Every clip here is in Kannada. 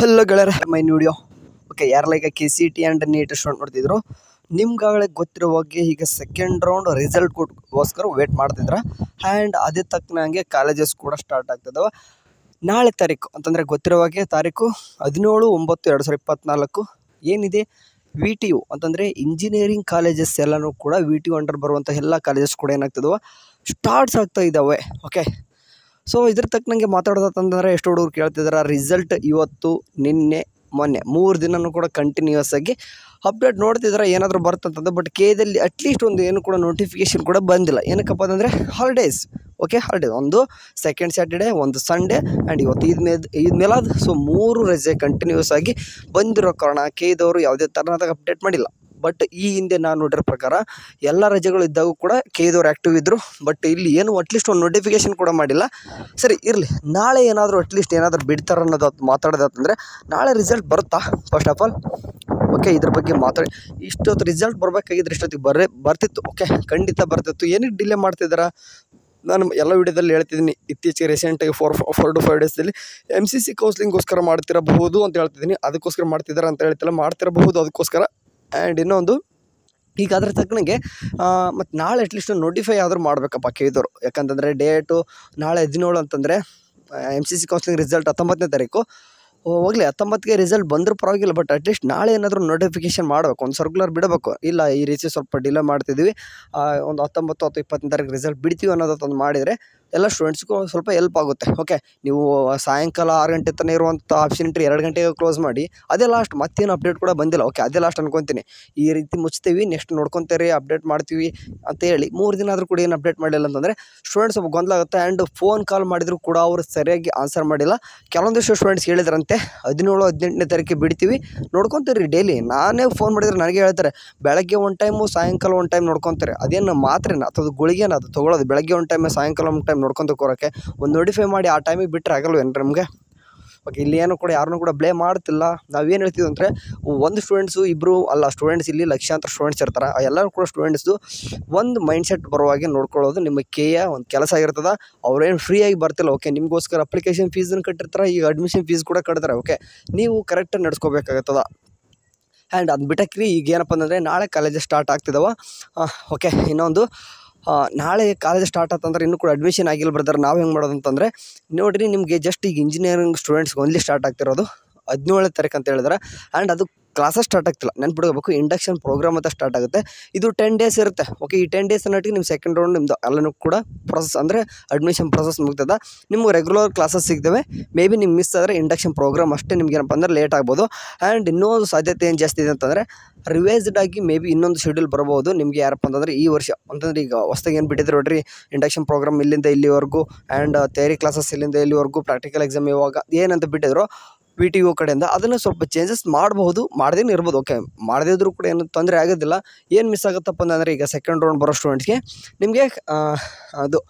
ಹಲೋ ಗೆಳೆಯರೆ, ಮೈನ್ ವಿಡಿಯೋ. ಓಕೆ, ಯಾರೆಲ್ಲ ಈಗ KCET ಆ್ಯಂಡ್ ನೀಟ್ ಸ್ಟೂಡೆಂಟ್ ನೋಡ್ತಿದ್ರು, ನಿಮ್ಗಾಗಲೇ ಗೊತ್ತಿರೋ ಬಗ್ಗೆ ಈಗ ಸೆಕೆಂಡ್ ರೌಂಡ್ ರಿಸಲ್ಟ್ಗೋಸ್ಕರ ವೇಟ್ ಮಾಡ್ತಿದ್ರ. ಆ್ಯಂಡ್ ಅದೇ ತಕ್ಕನಂಗೆ ಕಾಲೇಜಸ್ ಕೂಡ ಸ್ಟಾರ್ಟ್ ಆಗ್ತಿದ್ದಾವೆ. ನಾಳೆ ತಾರೀಕು ಅಂತಂದರೆ ಗೊತ್ತಿರೋ ಹಾಗೆ ತಾರೀಕು 17/9/2024 ಏನಿದೆ VTU ಅಂತಂದರೆ ಇಂಜಿನಿಯರಿಂಗ್ ಕಾಲೇಜಸ್ ಎಲ್ಲನೂ ಕೂಡ VTU ಅಂಡರ್ ಬರುವಂಥ ಎಲ್ಲ ಕಾಲೇಜಸ್ ಕೂಡ ಏನಾಗ್ತಿದ್ದಾವೆ, ಸ್ಟಾರ್ಟ್ಸ್ ಆಗ್ತಾ ಇದ್ದಾವೆ. ಓಕೆ, ಸೊ ಇದ್ರ ತಕ್ಕನಂಗೆ ಮಾತಾಡೋದಂತಂದರೆ ಎಷ್ಟು ಹುಡುಗರು ಕೇಳ್ತಿದ್ದಾರೆ, ರಿಸಲ್ಟ್ ಇವತ್ತು ನಿನ್ನೆ ಮೊನ್ನೆ 3 ದಿನವೂ ಕೂಡ ಕಂಟಿನ್ಯೂಸ್ ಆಗಿ ಅಪ್ಡೇಟ್ ನೋಡ್ತಿದ್ದಾರೆ, ಏನಾದರೂ ಬರ್ತಂತಂದು. ಬಟ್ ಕೆದಲ್ಲಿ ಅಟ್ಲೀಸ್ಟ್ ಒಂದು ಏನು ಕೂಡ ನೋಟಿಫಿಕೇಷನ್ ಕೂಡ ಬಂದಿಲ್ಲ. ಏನಕ್ಕಪ್ಪ ಅಂತಂದರೆ ಹಾಲಿಡೇಸ್. ಓಕೆ, ಹಾಲಿಡೇಸ್, ಒಂದು ಸೆಕೆಂಡ್ ಸ್ಯಾಟರ್ಡೇ, ಒಂದು ಸಂಡೇ ಆ್ಯಂಡ್ ಇವತ್ತು ಈದ್ ಮೇಲಾದ. ಸೊ 3 ರಜೆ ಕಂಟಿನ್ಯೂಸ್ ಆಗಿ ಬಂದಿರೋ ಕಾರಣ ಕೆದವರು ಯಾವುದೇ ಥರನಾದ ಅಪ್ಡೇಟ್ ಮಾಡಿಲ್ಲ. ಬಟ್ ಈ ಹಿಂದೆ ನಾನು ನೋಡಿರೋ ಪ್ರಕಾರ ಎಲ್ಲ ರಜೆಗಳು ಇದ್ದಾಗೂ ಕೂಡ ಕೆದವ್ರು ಆ್ಯಕ್ಟಿವ್ ಇದ್ದರು. ಬಟ್ ಇಲ್ಲಿ ಏನು ಅಟ್ಲೀಸ್ಟ್ ಒಂದು ನೋಟಿಫಿಕೇಷನ್ ಕೂಡ ಮಾಡಿಲ್ಲ. ಸರಿ ಇರಲಿ, ನಾಳೆ ಏನಾದರೂ ಅಟ್ಲೀಸ್ಟ್ ಏನಾದರೂ ಬಿಡ್ತಾರೆ ಅನ್ನೋದು ಮಾತಾಡೋದಂತಂದರೆ ನಾಳೆ ರಿಸಲ್ಟ್ ಬರುತ್ತಾ ಫಸ್ಟ್ ಆಫ್ ಆಲ್. ಓಕೆ, ಇದ್ರ ಬಗ್ಗೆ ಮಾತಾಡಿ. ಇಷ್ಟೊತ್ತು ರಿಸಲ್ಟ್ ಬರಬೇಕಾಗಿದ್ರೆ ಇಷ್ಟೊತ್ತಿಗೆ ಬರ್ತಿತ್ತು. ಓಕೆ, ಖಂಡಿತ ಬರ್ತಿತ್ತು. ಏನಕ್ಕೆ ಡಿಲೇ ಮಾಡ್ತಿದ್ದಾರೆ? ನಾನು ಎಲ್ಲ ವಿಡಿಯೋದಲ್ಲಿ ಹೇಳ್ತಿದ್ದೀನಿ, ಇತ್ತೀಚೆಗೆ ರೀಸೆಂಟಾಗಿ 4 to 5 ಡೇಸಲ್ಲಿ MCC ಕೌನ್ಸ್ಲಿಂಗ್ಗೋಸ್ಕರ ಮಾಡ್ತಿರಬಹುದು ಅಂತ ಹೇಳ್ತಿದ್ದೀನಿ. ಅದಕ್ಕೋಸ್ಕರ ಮಾಡ್ತಿದ್ದಾರೆ ಅಂತ ಹೇಳ್ತಿಲ್ಲ, ಮಾಡ್ತಿರಬಹುದು ಅದಕ್ಕೋಸ್ಕರ. ಆ್ಯಂಡ್ ಇನ್ನೊಂದು, ಈಗ ಅದ್ರ ತಕ್ಕನಂಗೆ ಮತ್ತು ನಾಳೆ ಅಟ್ಲೀಸ್ಟ್ ನೋಟಿಫೈ ಆದರೂ ಮಾಡಬೇಕಪ್ಪ ಕೆದವರು. ಯಾಕಂತಂದರೆ ಡೇಟು ನಾಳೆ 17 ಅಂತಂದರೆ MCC ಕೌನ್ಸ್ಲಿಂಗ್ ರಿಸಲ್ಟ್ 19ನೇ ತಾರೀಕು. ಹೋಗಲಿ, 19ಗೆ ರಿಸಲ್ಟ್ ಬಂದರೂ ಪರವಾಗಿಲ್ಲ. ಬಟ್ ಅಟ್ಲೀಸ್ಟ್ ನಾಳೆ ಏನಾದರೂ ನೋಟಿಫಿಕೇಷನ್ ಮಾಡಬೇಕು, ಒಂದು ಸರ್ಕ್ಯುಲರ್ ಬಿಡಬೇಕು. ಇಲ್ಲ ಈ ರೀತಿ ಸ್ವಲ್ಪ ಡಿಲೇ ಮಾಡ್ತಿದ್ವಿ, ಒಂದು 19 ಅಥವಾ 20ನೇ ತಾರೀಕು ರಿಸಲ್ಟ್ ಬಿಡ್ತೀವಿ ಅನ್ನೋದೊಂದು ಮಾಡಿದರೆ ಎಲ್ಲ ಸ್ಟೂಡೆಂಟ್ಸ್ಗೂ ಸ್ವಲ್ಪ ಹೆಲ್ಪ್ ಆಗುತ್ತೆ. ಓಕೆ, ನೀವು ಸಾಯಂಕಾಲ 6 ಗಂಟೆ ತನಕ ಇರುವಂಥ ಆಪ್ಷನ್ ಇಟ್ಟರೆ 2 ಗಂಟೆಗೆ ಕ್ಲೋಸ್ ಮಾಡಿ, ಅದೇ ಲಾಸ್ಟ್. ಮತ್ತೇನು ಅಪ್ಡೇಟ್ ಕೂಡ ಬಂದಿಲ್ಲ. ಓಕೆ, ಅದೇ ಲಾಸ್ಟ್ ಅನ್ಕೊತೀನಿ. ಈ ರೀತಿ ಮುಚ್ತೀವಿ, ನೆಕ್ಸ್ಟ್ ನೋಡ್ಕೊತೀರಿ, ಅಪ್ಡೇಟ್ ಮಾಡ್ತೀವಿ ಅಂತ ಹೇಳಿ 3 ದಿನ ಆದರೂ ಕೂಡ ಏನು ಅಪ್ಡೇಟ್ ಮಾಡಿಲ್ಲ ಅಂತಂದರೆ ಸ್ಟೂಡೆಂಟ್ಸ್ ಸ್ವಲ್ಪ ಗೊಂದಲ ಆಗುತ್ತೆ. ಆ್ಯಂಡ್ ಫೋನ್ ಕಾಲ್ ಮಾಡಿದರೂ ಕೂಡ ಅವರು ಸರಿಯಾಗಿ ಆನ್ಸರ್ ಮಾಡಿಲ್ಲ. ಕೆಲವೊಂದಿಷ್ಟು ಸ್ಟೂಡೆಂಟ್ಸ್ ಹೇಳಿದ್ರಂತೆ 17, 18ನೇ ತಾರೀಕಿಗೆ ಬಿಡ್ತೀವಿ, ನೋಡ್ಕೊತೀರಿ ಡೈಲಿ. ನಾನೇ ಫೋನ್ ಮಾಡಿದರೆ ನನಗೆ ಹೇಳ್ತಾರೆ, ಬೆಳಗ್ಗೆ ಒಂದು ಟೈಮು, ಸಾಯಂಕಾಲ ಒಂದು ಟೈಮ್ ನೋಡ್ಕೊತಾರೆ. ಅದೇನು ಮಾತ್ರೆನ ಅಥವಾ ಗುಳಿಗೆನ ಅದು ತೊಗೊಳ್ಳೋದು? ಬೆಳಗ್ಗೆ ಒಂದು ಟೈಮ್, ಸಾಯಂಕಾಲ ಒಂದು ಟೈಮ್ ನೋಡ್ಕೊತ ಕೂರೋಕ್ಕೆ ಒಂದು ನೋಟಿಫೈ ಮಾಡಿ ಆ ಟೈಮಿಗೆ ಬಿಟ್ಟರೆ ಆಗಲ್ವೇನು ನಮಗೆ? ಓಕೆ, ಇಲ್ಲಿ ಏನೂ ಕೂಡ ಯಾರನ್ನೂ ಕೂಡ ಬ್ಲೇಮ್ ಮಾಡ್ತಿಲ್ಲ. ನಾವೇನು ಹೇಳ್ತೀವಿ ಅಂದರೆ, ಒಂದು ಸ್ಟೂಡೆಂಟ್ಸು ಇಬ್ಬರು ಅಲ್ಲ, ಸ್ಟೂಡೆಂಟ್ಸ್ ಇಲ್ಲಿ ಲಕ್ಷಾಂತರ ಸ್ಟೂಡೆಂಟ್ಸ್ ಇರ್ತಾರೆ. ಎಲ್ಲರೂ ಕೂಡ ಸ್ಟೂಡೆಂಟ್ಸು ಒಂದು ಮೈಂಡ್ಸೆಟ್ ಬರುವಾಗೆ ನೋಡ್ಕೊಳ್ಳೋದು ನಿಮ್ಮ ಒಂದು ಕೆಲಸ ಆಗಿರ್ತದೆ. ಅವ್ರೇನು ಫ್ರೀಯಾಗಿ ಬರ್ತಿಲ್ಲ. ಓಕೆ, ನಿಮಗೋಸ್ಕರ ಅಪ್ಲಿಕೇಶನ್ ಫೀಸನ್ನು ಕಟ್ಟಿರ್ತಾರೆ, ಈಗ ಅಡ್ಮಿಷನ್ ಫೀಸ್ ಕೂಡ ಕಟ್ತಾರೆ. ಓಕೆ, ನೀವು ಕರೆಕ್ಟಾಗಿ ನಡೆಸ್ಕೋಬೇಕಾಗತ್ತದ. ಆ್ಯಂಡ್ ಅದು ಬಿಟ್ಟಕ್ರಿ, ಈಗ ಏನಪ್ಪ ಅಂತಂದರೆ ನಾಳೆ ಕಾಲೇಜಸ್ ಸ್ಟಾರ್ಟ್ ಆಗ್ತಿದ್ದಾವೆ. ಓಕೆ, ಇನ್ನೊಂದು, ನಾಳೆ ಕಾಲೇಜ್ ಸ್ಟಾರ್ಟ್ ಆತಂದ್ರೆ ಇನ್ನೂ ಕೂಡ ಅಡ್ಮಿಷನ್ ಆಗಿಲ್ಲ ಬ್ರದರ್. ನಾವು ಹೆಂಗೆ ಮಾಡೋದು ಅಂತಂದರೆ, ನೋಡಿರಿ, ನಿಮಗೆ ಜಸ್ಟ್ ಈಗ ಇಂಜಿನಿಯರಿಂಗ್ ಸ್ಟೂಡೆಂಟ್ಸ್ಗೆ ಓನ್ಲಿ ಸ್ಟಾರ್ಟ್ ಆಗ್ತಿರೋದು 17ನೇ ತಾರೀಕು ಅಂತ ಹೇಳಿದ್ರೆ. ಆ್ಯಂಡ್ ಅದು ಕ್ಲಾಸಸ್ ಸ್ಟಾರ್ಟ್ ಆಗ್ತಿಲ್ಲ, ನೆನ್ಪಿಡ್ಕೋಬೇಕು. ಇಂಡಕ್ಷನ್ ಪ್ರೋಗ್ರಾಮ್ ಅಂತ ಸ್ಟಾರ್ಟ್ ಆಗುತ್ತೆ. ಇದು 10 ಡೇಸ್ ಇರುತ್ತೆ. ಓಕೆ, ಈ 10 ಡೇಸ್ ಅನ್ನೋಟಿಗೆ ನಿಮ್ಮ ಸೆಕೆಂಡ್ ರೌಂಡ್ ನಿಮ್ಮದು ಎಲ್ಲನೂ ಕೂಡ ಪ್ರೊಸೆಸ್ ಅಂದರೆ ಅಡ್ಮಿಷನ್ ಪ್ರೊಸೆಸ್ ಮುಗ್ತದೆ. ನಿಮ್ಗೆ ರೆಗ್ಯುಲರ್ ಕ್ಲಾಸಸ್ ಸಿಗ್ತವೆ. ಮೇ ಬಿ ನಿಮ್ಗೆ ಮಿಸ್ ಆದರೆ ಇಂಡಕ್ಷನ್ ಪ್ರೋಗ್ರಾಮ್ ಅಷ್ಟೇ ನಿಮ್ಗೆ ಏನಪ್ಪ ಅಂದ್ರೆ ಲೇಟ್ ಆಗ್ಬೋದು. ಆ್ಯಂಡ್ ಇನ್ನೊಂದು ಸಾಧ್ಯತೆ ಏನು ಜಾಸ್ತಿ ಇದೆ ಅಂತಂದರೆ, ರಿವೈಸ್ಡ್ ಆಗಿ ಮೇ ಬಿ ಇನ್ನೊಂದು ಶೆಡ್ಯೂಲ್ ಬರ್ಬೋದು ನಿಮಗೆ. ಯಾರಪ್ಪ ಅಂತಂದರೆ ಈ ವರ್ಷ ಅಂತಂದರೆ ಈಗ ಹೊಸ್ದಾಗಿ ಏನು ಬಿಟ್ಟಿದ್ರು ನೋಡ್ರಿ, ಇಂಡಕ್ಷನ್ ಪ್ರೋಗ್ರಾಮ್ ಇಲ್ಲಿಂದ ಇಲ್ಲಿವರೆಗೂ, ಆ್ಯಂಡ್ ಥಿಯರಿ ಕ್ಲಾಸಸ್ ಇಲ್ಲಿಂದ ಇಲ್ಲಿವರೆಗೂ, ಪ್ರಾಕ್ಟಿಕಲ್ ಎಕ್ಸಾಮ್ ಇವಾಗ ಏನಂತ ಬಿಟ್ಟಿದ್ರು VTU ಕಡೆಯಿಂದ, ಅದನ್ನು ಸ್ವಲ್ಪ ಚೇಂಜಸ್ ಮಾಡಬಹುದು, ಮಾಡ್ದೇನು ಇರ್ಬೋದು. ಓಕೆ, ಮಾಡದೇ ಇದ್ರೂ ಕೂಡ ಏನು ತೊಂದರೆ ಆಗೋದಿಲ್ಲ. ಏನು ಮಿಸ್ ಆಗುತ್ತಪ್ಪ ಅಂತಂದರೆ, ಈಗ ಸೆಕೆಂಡ್ ರೌಂಡ್ ಬರೋ ಸ್ಟೂಡೆಂಟ್ಸ್ಗೆ ನಿಮಗೆ ಅದು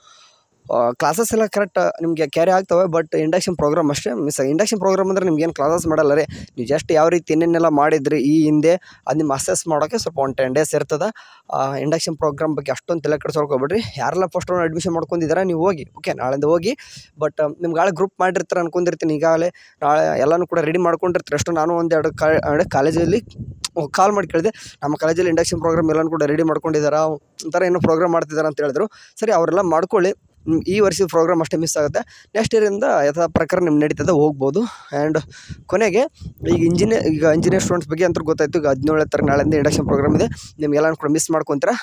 ಕ್ಲಾಸಸ್ ಎಲ್ಲ ಕರೆಕ್ಟ್ ನಿಮಗೆ ಕ್ಯಾರಿ ಆಗ್ತವೆ. ಬಟ್ ಇಂಡಕ್ಷನ್ ಪ್ರೋಗ್ರಾಮ್ ಅಷ್ಟೇ ಮಿಸ್ ಆಗಿ. ಇಂಡಕ್ಷನ್ ಪ್ರೋಗ್ರಾಮ್ ಅಂದರೆ ನಿಮ್ಗೇನು ಕ್ಲಾಸಸ್ ಮಾಡಲ್ಲ ರೀ, ನೀವು ಜಸ್ಟ್ ಯಾವ ರೀತಿ ಏನೇನೆಲ್ಲ ಮಾಡಿದ್ರಿ ಈ ಹಿಂದೆ ಅದು ನಿಮ್ಮ ಅಸೆಸ್ ಮಾಡೋಕ್ಕೆ ಸ್ವಲ್ಪ ಒಂದು 10 ಡೇಸ್ ಇರ್ತದೆ. ಇಂಡಕ್ಷನ್ ಪ್ರೋಗ್ರಾಮ್ ಬಗ್ಗೆ ಅಷ್ಟೊಂದು ತಲೆ ಕೆಡಿಸ್ಕೊಳ್ಬೇಡ್ರಿ. ಯಾರೆಲ್ಲ ಫಸ್ಟ್ ರೌಂಡ್ ಅಡ್ಮಿಷನ್ ಮಾಡ್ಕೊಂಡಿದ್ದಾರೆ ನೀವು ಹೋಗಿ. ಓಕೆ, ನಾಳೆಯಿಂದ ಹೋಗಿ. ಬಟ್ ನಿಮ್ಗೆ ನಾಳೆ ಗ್ರೂಪ್ ಮಾಡಿರ್ತಾರೆ ಅನ್ಕೊಂಡಿರ್ತೀನಿ. ಈಗಾಗಲೇ ನಾಳೆ ಎಲ್ಲನೂ ಕೂಡ ರೆಡಿ ಮಾಡ್ಕೊಂಡಿರ್ತಾರೆ. ಅಷ್ಟು ನಾನು ಒಂದೆರಡು ಕಾಲೇಜಲ್ಲಿ ಕಾಲ್ ಮಾಡಿ ಕೇಳಿದೆ, ನಮ್ಮ ಕಾಲೇಜಲ್ಲಿ ಇಂಡಕ್ಷನ್ ಪ್ರೋಗ್ರಾಮ್ ಎಲ್ಲನೂ ಕೂಡ ರೆಡಿ ಮಾಡ್ಕೊಂಡಿದ್ದಾರೆ, ಒಂಥರ ಏನೋ ಪ್ರೋಗ್ರಾಮ್ ಮಾಡ್ತಿದ್ದಾರೆ ಅಂತ ಹೇಳಿದ್ರು. ಸರಿ, ಅವರೆಲ್ಲ ಮಾಡ್ಕೊಳ್ಳಿ. ಈ ವರ್ಷದ ಪ್ರೋಗ್ರಾಮ್ ಅಷ್ಟೇ ಮಿಸ್ ಆಗುತ್ತೆ. ನೆಕ್ಸ್ಟ್ ಇಯರಿಂದ ಯಥಾ ಪ್ರಕಾರ ನಿಮ್ಗೆ ನಡೀತದೆ, ಹೋಗ್ಬೋದು. ಆ್ಯಂಡ್ ಕೊನೆಗೆ ಈಗ ಇಂಜಿನಿಯರ್ ಸ್ಟೂಡೆಂಟ್ಸ್ ಬಗ್ಗೆ ಅಂತೂ ಗೊತ್ತಾಯಿತು. ಈಗ 17ನೇ ತಾರೀಕು ನಾಳೆಯಿಂದ ಇಂಡಕ್ಷನ್ ಪ್ರೋಗ್ರಾಮ್ ಇದೆ. ನಿಮ್ಗೆಲ್ಲ ಕೂಡ ಮಿಸ್ ಮಾಡ್ಕೊತೀರ.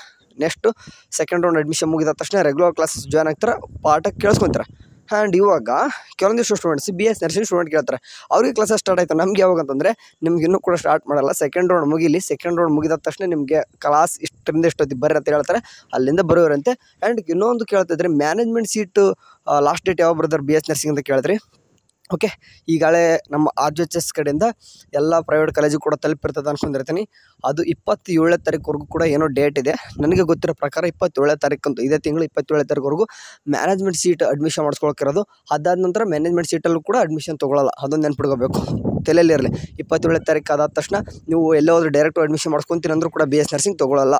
ನೆಕ್ಸ್ಟು ಸೆಕೆಂಡ್ ರೌಂಡ್ ಅಡ್ಮಿಷನ್ ಮುಗಿದ ತಕ್ಷಣ ರೆಗ್ಯುಲರ್ ಕ್ಲಾಸಸ್ ಜಾಯ್ನ್ ಆಗ್ತಾರೆ, ಪಾಠ ಕೇಳಿಸ್ಕೊತಾರೆ. ಆ್ಯಂಡ್ ಇವಾಗ ಕೆಲವೊಂದಿಷ್ಟು ಸ್ಟೂಡೆಂಟ್ಸ್ BS ನರ್ಸಿಂಗ್ ಸ್ಟೂಡೆಂಟ್ ಕೇಳ್ತಾರೆ, ಅವ್ರಿಗೆ ಕ್ಲಾಸಸ್ ಸ್ಟಾರ್ಟ್ ಆಯಿತು. ನಮ್ಗೆ ಯಾವಾಗ ಅಂತಂದರೆ, ನಿಮ್ಗೆ ಇನ್ನೂ ಕೂಡ ಸ್ಟಾರ್ಟ್ ಮಾಡಲ್ಲ. ಸೆಕೆಂಡ್ ರೌಂಡ್ ಮುಗಿಲಿ, ಸೆಕೆಂಡ್ ರೌಂಡ್ ಮುಗಿದ ತಕ್ಷಣ ನಿಮಗೆ ಕ್ಲಾಸ್ ಇಷ್ಟರಿಂದ ಇಷ್ಟೊತ್ತಿಗೆ ಬರ್ರಿ ಅಂತ ಹೇಳ್ತಾರೆ, ಅಲ್ಲಿಂದ ಬರೋರಂತೆ. ಆ್ಯಂಡ್ ಇನ್ನೊಂದು ಕೇಳ್ತಿದ್ರೆ, ಮ್ಯಾನೇಜ್ಮೆಂಟ್ ಸೀಟು ಲಾಸ್ಟ್ ಡೇಟ್ ಯಾವ ಬ್ರದರ್ BS ನರ್ಸಿಂಗ್ ಅಂತ ಕೇಳಿದ್ರಿ. ಓಕೆ, ಈಗಾಗಲೇ ನಮ್ಮ RGHS ಕಡೆಯಿಂದ ಎಲ್ಲ ಪ್ರೈವೇಟ್ ಕಾಲೇಜಿಗೆ ಕೂಡ ತಲುಪಿರ್ತದೆ ಅನ್ಕೊಂಡಿರ್ತೀನಿ. ಅದು 27ನೇ ತಾರೀಕುವರೆಗೂ ಕೂಡ ಏನೋ ಡೇಟ್ ಇದೆ. ನನಗೆ ಗೊತ್ತಿರೋ ಪ್ರಕಾರ 27ನೇ ತಾರೀಕಂತೂ, ಇದೇ ತಿಂಗಳು 27ನೇ ತಾರೀಕುವರೆಗೂ ಮ್ಯಾನೇಜ್ಮೆಂಟ್ ಸೀಟ್ ಅಡ್ಮಿಷನ್ ಮಾಡಿಸ್ಕೊಳಕ್ಕಿರೋದು. ಅದಾದ ನಂತರ ಮ್ಯಾನೇಜ್ಮೆಂಟ್ ಸೀಟಲ್ಲೂ ಕೂಡ ಅಡ್ಮಿಷನ್ ತೊಗೊಳ್ಳಲ್ಲ, ಅದೊಂದು ನೆನ್ಪಿಡ್ಕೋಬೇಕು, ತಲೆಯಲ್ಲಿರಲಿ. 27ನೇ ತಾರೀಕು ಆದ ತಕ್ಷಣ ನೀವು ಎಲ್ಲೇ ಹೋದ್ರೂ ಡೈರೆಕ್ಟ್ ಅಡ್ಮಿಷನ್ ಮಾಡ್ಸ್ಕೊತೀನಿ ಅಂದರೂ ಕೂಡ BS ನರ್ಸಿಂಗ್ ತೊಗೊಳ್ಳಲ್ಲ.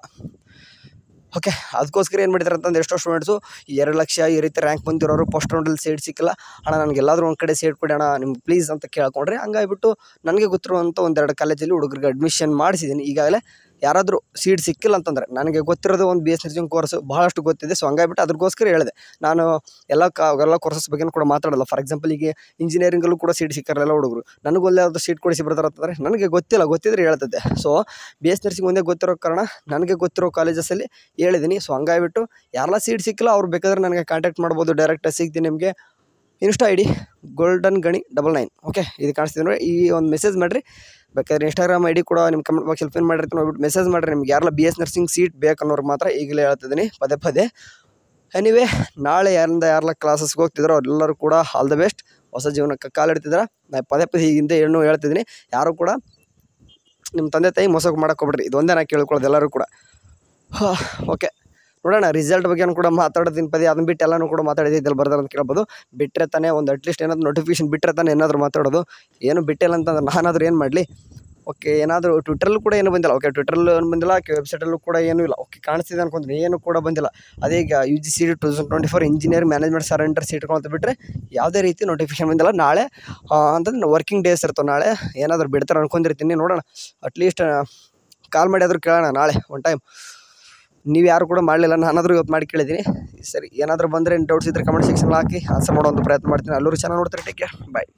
ಓಕೆ, ಅದಕ್ಕೋಸ್ಕರ ಏನು ಮಾಡಿದ್ದಾರೆ ಅಂತಂದು ಎಷ್ಟೋ ಸ್ಟೂಡೆಂಟ್ಸು 2 ಲಕ್ಷ ಈ ರೀತಿ ರ್ಯಾಂಕ್ ಬಂದಿರೋರು ಫಸ್ಟ್ ರೌಂಡಲ್ಲಿ ಸೀಟ್ ಸಿಕ್ಕಿಲ್ಲ. ಅಣ್ಣ ನನಗೆಲ್ಲಾದರೂ ಒಂದು ಕಡೆ ಸೀಟ್ ಕೊಡಿ ಅಣ್ಣ ನಿಮ್ಗೆ ಪ್ಲೀಸ್ ಅಂತ ಕೇಳ್ಕೊಂಡ್ರೆ, ಹಂಗಾಗಿಬಿಟ್ಟು ನನಗೆ ಗೊತ್ತಿರುವಂಥ ಒಂದೆರಡು ಕಾಲೇಜಲ್ಲಿ ಹುಡುಗರಿಗೆ ಅಡ್ಮಿಷನ್ ಮಾಡಿಸಿದ್ದೀನಿ. ಈಗಾಗಲೇ ಯಾರಾದರೂ ಸೀಟ್ ಸಿಕ್ಕಿಲ್ಲ ಅಂತಂದರೆ, ನನಗೆ ಗೊತ್ತಿರೋದು ಒಂದು BS ನರ್ಸಿಂಗ್ ಕೋರ್ಸ್ ಭಾಳಷ್ಟು ಗೊತ್ತಿದೆ. ಸೊ ಹಂಗಾಗಿಬಿಟ್ಟು ಅದಕ್ಕೋಸ್ಕರ ಹೇಳಿದೆ. ನಾನು ಎಲ್ಲ ಕೋರ್ಸಸ್ ಬಗ್ಗೆ ಕೂಡ ಮಾತಾಡಲ್ಲ. ಫಾರ್ ಎಕ್ಸಾಂಪಲ್ ಈಗ ಇಂಜಿನಿಯರಿಂಗಲ್ಲೂ ಕೂಡ ಸೀಟ್ ಸಿಕ್ಕಾರಲ್ಲ ಹುಡುಗರು, ನನಗೆ ಒಳ್ಳೆಯಾದ ಸೀಟ್ ಕೊಡಿಸಿ ಬರ್ತಾರೆ ಅಂತಂದರೆ ನನಗೆ ಗೊತ್ತಿದ್ರೆ ಹೇಳ್ತದೆ. ಸೊ BS ನರ್ಸಿಂಗ್ ಒಂದೇ ಗೊತ್ತಿರೋ ಕಾರಣ ನನಗೆ ಗೊತ್ತಿರೋ ಕಾಲೇಜಸಲ್ಲಿ ಹೇಳಿದ್ದೀನಿ. ಸೊ ಹಂಗಾಗಿಬಿಟ್ಟು ಯಾರೆಲ್ಲ ಸೀಟ್ ಸಿಕ್ಕಿಲ್ಲ ಅವ್ರು ಬೇಕಾದ್ರೆ ನನಗೆ ಕಾಂಟ್ಯಾಕ್ಟ್ ಮಾಡ್ಬೋದು. ಡೈರೆಕ್ಟಾಗಿ ಸಿಗ್ತೀನಿ ನಿಮಗೆ. ಇನ್ಸ್ಟಾ ID ಗೋಲ್ಡನ್ ಗಣಿ 99. ಓಕೆ, ಇದು ಕಾಣಿಸ್ತಿದೆ ನೋಡಿ, ಈ ಒಂದು ಮೆಸೇಜ್ ಮಾಡಿರಿ. ಬೇಕಾದ್ರೆ ಇನ್ಸ್ಟಾಗ್ರಾಮ್ ID ಕೂಡ ನಿಮ್ಮ ಕಮೆಂಟ್ ಬಾಕ್ಸಲ್ಲಿ ಪಿನ್ ಮಾಡಿರ್ತೀನಿ, ನೋಡ್ಬಿಟ್ಟು ಮೆಸೇಜ್ ಮಾಡಿರಿ. ನಿಮ್ಗೆ ಯಾರೆಲ್ಲ BS ನರ್ಸಿಂಗ್ ಸೀಟ್ ಬೇಕನ್ನೋರು ಮಾತ್ರ ಈಗಲೇ ಹೇಳ್ತಿದ್ದೀನಿ ಪದೇ. ಎನಿವೇ, ನಾಳೆ ಯಾರೆಲ್ಲ ಕ್ಲಾಸಸ್ಗೆ ಹೋಗ್ತಿದ್ರು ಅವರೆಲ್ಲರೂ ಕೂಡ ಆಲ್ ದ ಬೆಸ್ಟ್. ಹೊಸ ಜೀವನಕ್ಕೆ ಕಾಲಿಡ್ತಿದ್ರೆ ನಾನು ಪದೇ ಹಿಂದೆ ಏನು ಹೇಳ್ತಿದ್ದೀನಿ, ಯಾರು ಕೂಡ ನಿಮ್ಮ ತಂದೆ ತಾಯಿ ಮೋಸ ಮಾಡೋಕೆ ಹೋಗ್ಬಿಡ್ರಿ. ಇದೊಂದೇ ನಾನು ಕೇಳ್ಕೊಳ್ಳೋದು ಎಲ್ಲರೂ ಕೂಡ. ಓಕೆ, ನೋಡೋಣ ರಿಸಲ್ಟ್ ಬಗ್ಗೆ ಕೂಡ ಮಾತಾಡೋದಿನ ಅದನ್ನ ಬಿಟ್ಟು ಎಲ್ಲನೂ ಕೂಡ ಮಾತಾಡಿದ್ದಲ್ಲಿ ಬರ್ತಾರೆ ಅಂತ ಕೇಳ್ಬೋದು. ಬಿಟ್ಟರೆ ತಾನೇ ಒಂದು ಅಟ್ಲೀಸ್ಟ್ ಏನಾದರೂ ನೋಟಿಫಿಕೇಶನ್ ಬಿಟ್ಟರೆ ತಾನೇ ಏನಾದರೂ ಮಾತಾಡೋದು. ಏನು ಬಿಟ್ಟಿಲ್ಲ ಅಂತಂದ್ರೆ ನಾನಾದರೂ ಏನು ಮಾಡಲಿ. ಓಕೆ, ಏನಾದರೂ ಟ್ವಿಟ್ರಲ್ಲೂ ಕೂಡ ಏನೂ ಬಂದಿಲ್ಲ. ಓಕೆ, ಟ್ವಿಟ್ರಲ್ಲೂ ಏನು ಬಂದಿಲ್ಲ, ವೆಬ್ಸೈಟಲ್ಲೂ ಕೂಡ ಏನೂ ಇಲ್ಲ. ಓಕೆ, ಕಾಣಿಸ್ತಿದೆ ಅನ್ಕೊಂತೀನಿ, ಏನು ಕೂಡ ಬಂದಿಲ್ಲ. ಅದೇ ಈಗ UGC 2024 ಇಂಜಿನಿಯರಿಂಗ್ ಮ್ಯಾನೇಜ್ಮೆಂಟ್ ಸರೆಂಡರ್ ಸೀಟ್ಗಳು ಅಂತ ಬಿಟ್ಟರೆ ಯಾವುದೇ ರೀತಿ ನೋಟಿಫಿಕೇಶನ್ ಬಂದಿಲ್ಲ. ನಾಳೆ ಅಂತಂದ್ರೆ ವರ್ಕಿಂಗ್ ಡೇಸ್ ಇರ್ತವೆ. ನಾಳೆ ಏನಾದರೂ ಬಿಡ್ತಾರೆ ಅನ್ಕೊಂಡಿರ್ತೀನಿ. ನೋಡೋಣ, ಅಟ್ಲೀಸ್ಟ್ ಕಾಲ್ ಮಾಡಿ ಆದರೂ ಕೇಳೋಣ ನಾಳೆ ಒಂದು ಟೈಮ್. ನೀವು ಯಾರು ಕೂಡ ಮಾಡಲಿಲ್ಲ, ನಾನಾದರೂ ಇವತ್ತು ಮಾಡಿ ಕೇಳಿದ್ದೀನಿ. ಸರಿ, ಏನಾದರೂ ಬಂದರೆ ಡೌಟ್ಸ್ ಇದ್ದರೆ ಕಮೆಂಟ್ ಸೆಕ್ಷನ್ ಹಾಕಿ ಆನ್ಸರ್ ಮಾಡೋವಂಥ ಪ್ರಯತ್ನ ಮಾಡ್ತೀನಿ. ಎಲ್ಲರೂ ಚೆನ್ನಾಗಿ ನೋಡ್ತಾರೆ. ಟೇಕ್ ಕೇರ್, ಬಾಯ್.